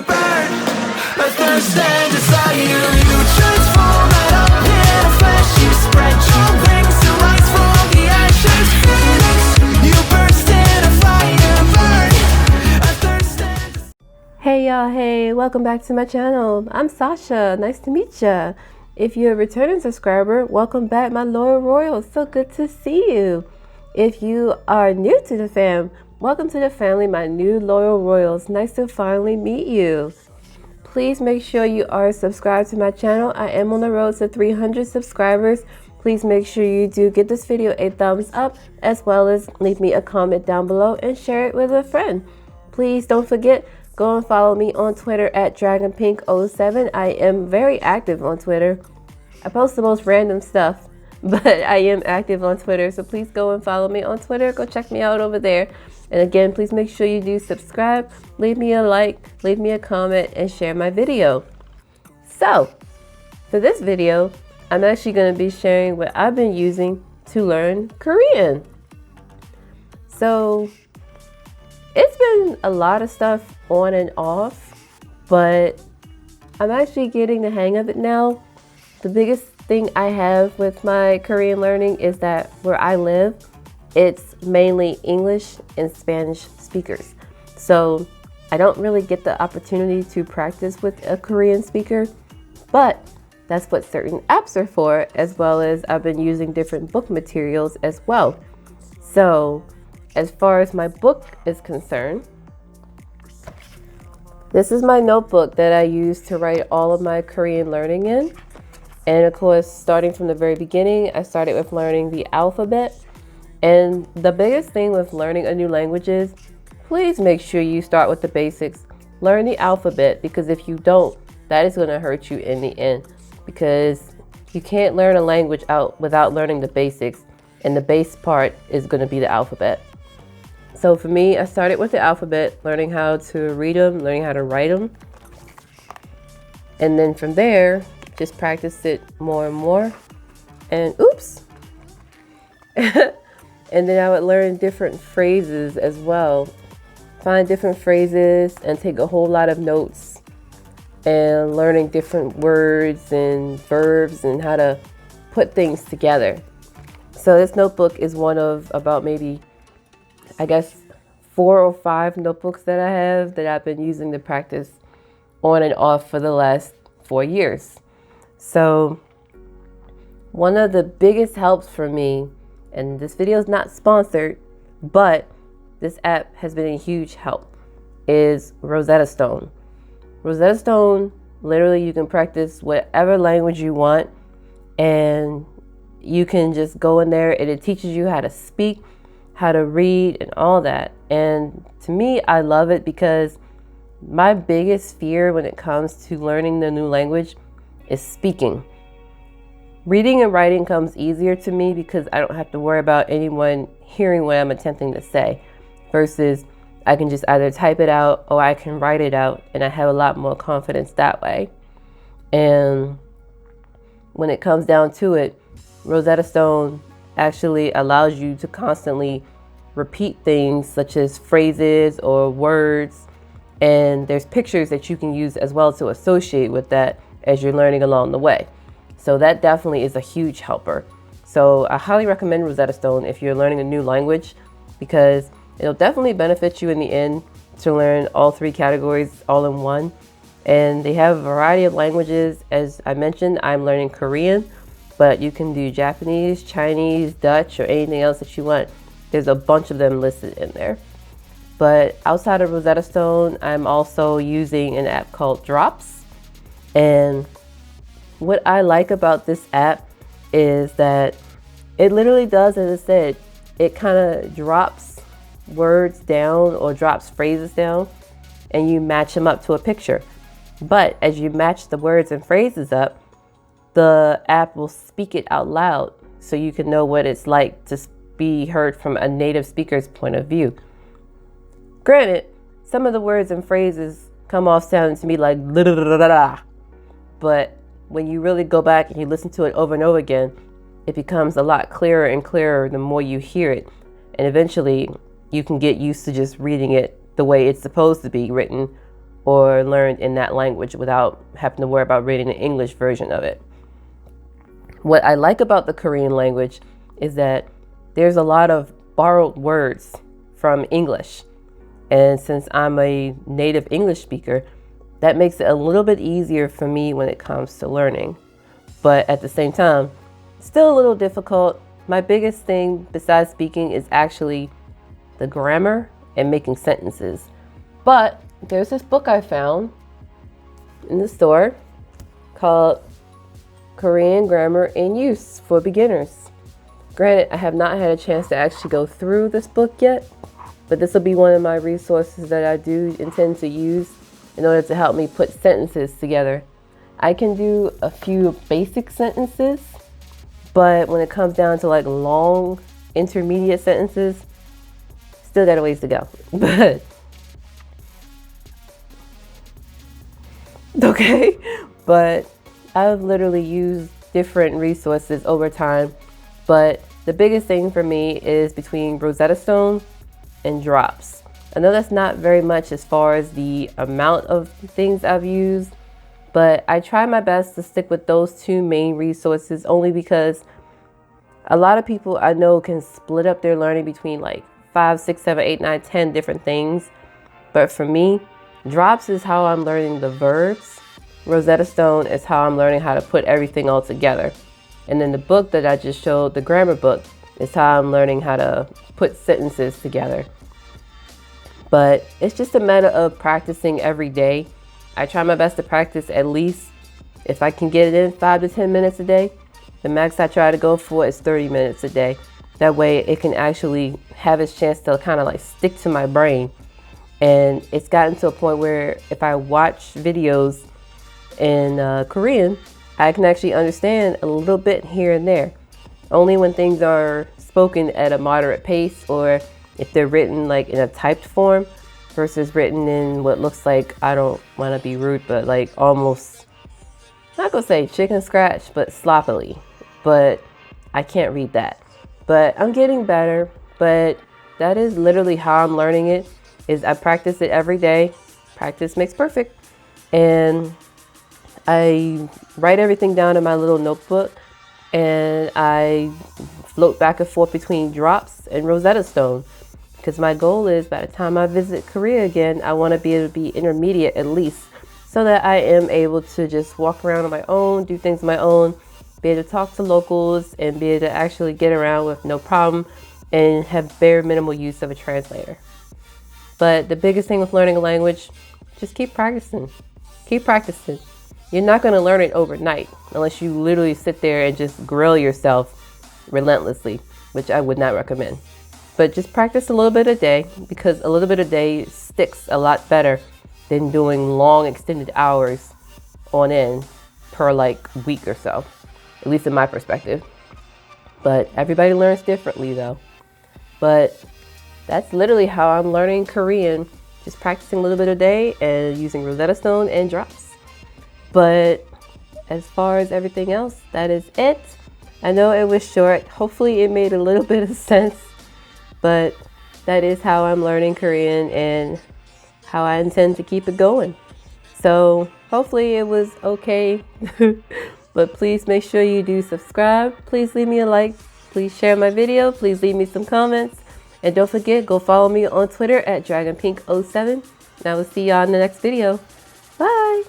burn. A thirst and desire, you transform out of pit of flesh. You spread your wings to rise from the ashes. Phoenix, you burst in a fire, burn. A thirst and Hey y'all, hey, welcome back to my channel. I'm Sasha, nice to meet ya. If you're a returning subscriber, welcome back my loyal royals, so good to see you. If you are new to the fam, welcome to the family, my new loyal royals, nice to finally meet you. Please make sure you are subscribed to my channel. I am on the road to 300 subscribers. Please make sure you do give this video a thumbs up, as well as leave me a comment down below and share it with a friend. Please don't forget, go and follow me on Twitter at DragonPink07. I am very active on Twitter. I post the most random stuff, but I am active on Twitter. So please go and follow me on Twitter. Go check me out over there. And again, please make sure you do subscribe, leave me a like, leave me a comment, and share my video. So for this video, I'm actually going to be sharing what I've been using to learn Korean. So it's been a lot of stuff on and off, but I'm actually getting the hang of it now. The biggest thing I have with my Korean learning is that where I live, it's mainly English and Spanish speakers. So I don't really get the opportunity to practice with a Korean speaker, but that's what certain apps are for, as well as I've been using different book materials as well. So as far as my book is concerned, this is my notebook that I use to write all of my Korean learning in. And of course, starting from the very beginning, I started with learning the alphabet. And the biggest thing with learning a new language is, please make sure you start with the basics. Learn the alphabet, because if you don't, that is going to hurt you in the end. Because you can't learn a language out without learning the basics. And the base part is going to be the alphabet. So for me, I started with the alphabet, learning how to read them, learning how to write them. And then from there, just practice it more and more. And oops. And then I would learn different phrases as well. Find different phrases and take a whole lot of notes. And learning different words and verbs and how to put things together. So this notebook is one of about maybe, I guess, 4 or 5 notebooks that I have that I've been using to practice on and off for the last 4 years. So one of the biggest helps for me, and this video is not sponsored, but this app has been a huge help, is Rosetta Stone. Rosetta Stone, literally you can practice whatever language you want, and you can just go in there and it teaches you how to speak, how to read, and all that. And to me, I love it because my biggest fear when it comes to learning the new language is speaking. Reading and writing comes easier to me because I don't have to worry about anyone hearing what I'm attempting to say, versus I can just either type it out or I can write it out, and I have a lot more confidence that way. And when it comes down to it, Rosetta Stone actually allows you to constantly repeat things such as phrases or words, and there's pictures that you can use as well to associate with that as you're learning along the way. So that definitely is a huge helper. So I highly recommend Rosetta Stone if you're learning a new language, because it'll definitely benefit you in the end to learn all 3 categories all in one. And they have a variety of languages. As I mentioned, I'm learning Korean, but you can do Japanese, Chinese, Dutch, or anything else that you want. There's a bunch of them listed in there. But outside of Rosetta Stone, I'm also using an app called Drops. And what I like about this app is that it literally does, as I said, it kind of drops words down or drops phrases down, and you match them up to a picture. But as you match the words and phrases up, the app will speak it out loud so you can know what it's like to be heard from a native speaker's point of view. Granted, some of the words and phrases come off sounding to me like da da da da da, but when you really go back and you listen to it over and over again, it becomes a lot clearer and clearer the more you hear it. And eventually you can get used to just reading it the way it's supposed to be written or learned in that language without having to worry about reading the English version of it. What I like about the Korean language is that there's a lot of borrowed words from English. And since I'm a native English speaker, that makes it a little bit easier for me when it comes to learning. But at the same time, still a little difficult. My biggest thing besides speaking is actually the grammar and making sentences. But there's this book I found in the store called Korean Grammar in Use for Beginners. Granted, I have not had a chance to actually go through this book yet, but this will be one of my resources that I do intend to use in order to help me put sentences together. I can do a few basic sentences, but when it comes down to like long intermediate sentences, still got a ways to go. But okay, but I've literally used different resources over time, but the biggest thing for me is between Rosetta Stone and Drops. I know that's not very much as far as the amount of things I've used, but I try my best to stick with those two main resources only because a lot of people I know can split up their learning between like 5, 6, 7, 8, 9, 10 different things. But for me, Drops is how I'm learning the verbs. Rosetta Stone is how I'm learning how to put everything all together. And then the book that I just showed, the grammar book, is how I'm learning how to put sentences together. But it's just a matter of practicing every day. I try my best to practice at least, if I can get it in 5 to 10 minutes a day. The max I try to go for is 30 minutes a day. That way it can actually have its chance to kind of like stick to my brain. And it's gotten to a point where if I watch videos in Korean, I can actually understand a little bit here and there. Only when things are spoken at a moderate pace, or if they're written like in a typed form versus written in what looks like, I don't want to be rude, but like almost, not gonna say chicken scratch, but sloppily. But I can't read that. But I'm getting better. But that is literally how I'm learning it, is I practice it every day. Practice makes perfect. And I write everything down in my little notebook, and I float back and forth between Drops and Rosetta Stone, because my goal is by the time I visit Korea again, I want to be able to be intermediate at least, so that I am able to just walk around on my own, do things on my own, be able to talk to locals, and be able to actually get around with no problem and have bare minimal use of a translator. But the biggest thing with learning a language, just keep practicing. Keep practicing. You're not going to learn it overnight unless you literally sit there and just grill yourself relentlessly, which I would not recommend. But just practice a little bit a day, because a little bit a day sticks a lot better than doing long extended hours on end per like week or so, at least in my perspective. But everybody learns differently though. But that's literally how I'm learning Korean, just practicing a little bit a day and using Rosetta Stone and Drops. But as far as everything else, that is it. I know it was short. Hopefully it made a little bit of sense, but that is how I'm learning Korean and how I intend to keep it going. So hopefully it was okay, but please make sure you do subscribe. Please leave me a like. Please share my video. Please leave me some comments. And don't forget, go follow me on Twitter at DragonPink07. And I will see y'all in the next video. Bye.